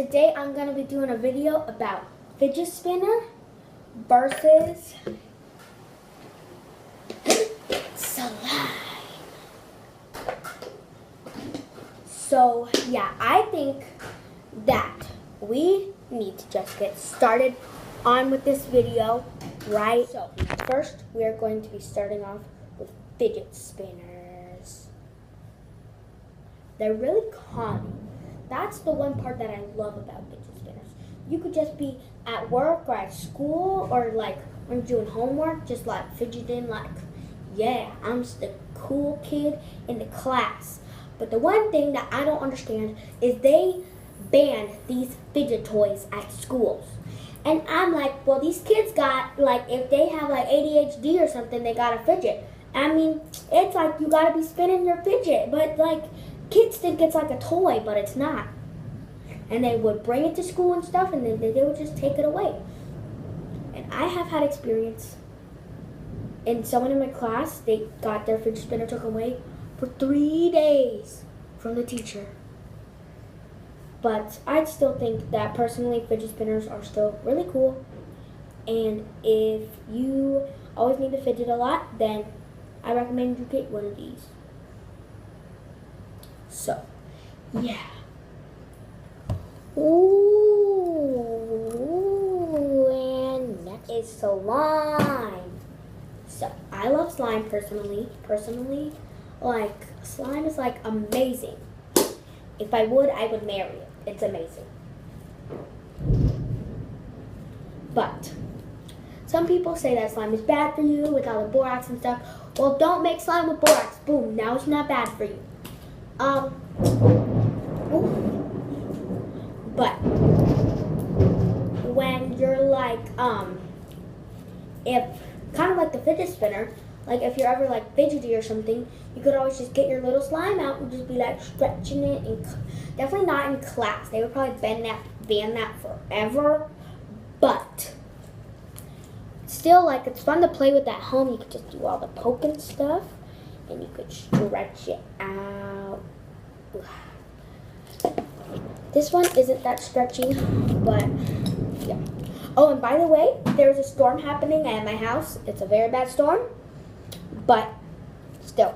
today I'm going to be doing a video about fidget spinner versus slime. So yeah, I think that we need to just get started on with this video, right? So first we are going to be starting off with fidget spinners. They're really calming. That's the one part that I love about fidget spinners. You could just be at work or at school or like when you're doing homework, just like fidgeting like, yeah, I'm just the cool kid in the class. But the one thing that I don't understand is they ban these fidget toys at schools. And I'm like, well, these kids got, like, if they have like ADHD or something, they got a fidget. I mean, it's like you gotta be spinning your fidget, but like, kids think it's like a toy, but it's not. And they would bring it to school and stuff, and then they would just take it away. And I have had experience. And someone in my class, they got their fidget spinner taken away for 3 days from the teacher. But I still think that personally, fidget spinners are still really cool. And if you always need to fidget a lot, then I recommend you get one of these. So, yeah. Ooh, and next is slime. So, I love slime personally. Like, slime is like amazing. If I would marry it. It's amazing. But, some people say that slime is bad for you with all the borax and stuff. Well, don't make slime with borax. Boom, now it's not bad for you. But when you're like, if kind of like the fidget spinner, like if you're ever like fidgety or something, you could always just get your little slime out and just be like stretching it. And definitely not in class. They would probably ban that forever. But still, like, it's fun to play with at home. You could just do all the poking stuff, and you could stretch it out. This one isn't that stretchy, but yeah. Oh, and by the way, there's a storm happening at my house. It's a very bad storm, but still,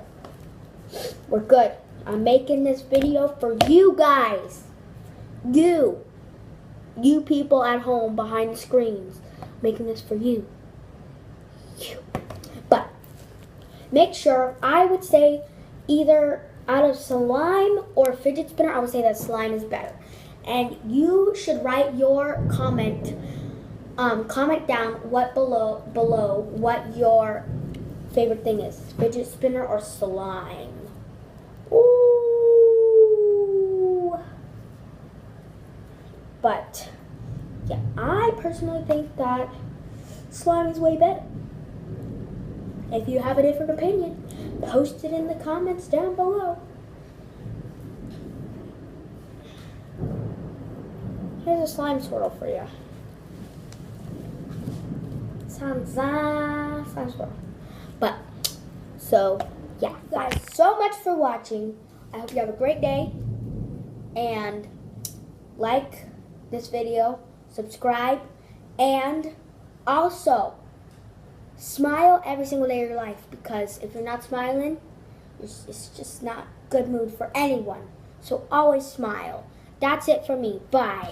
we're good. I'm making this video for you guys. You people at home behind the screens. Making this for you. But make sure, I would say either out of slime or fidget spinner, I would say that slime is better. And you should write your comment down below what your favorite thing is, fidget spinner or slime. Ooh. But yeah, I personally think that slime is way better. If you have a different opinion, post it in the comments down below. Here's a slime swirl for you. Slime swirl. But, so, yeah. Guys, so much for watching. I hope you have a great day. And like this video, subscribe, and also smile every single day of your life, because if you're not smiling, it's just not good mood for anyone. So always smile. That's it for me. Bye.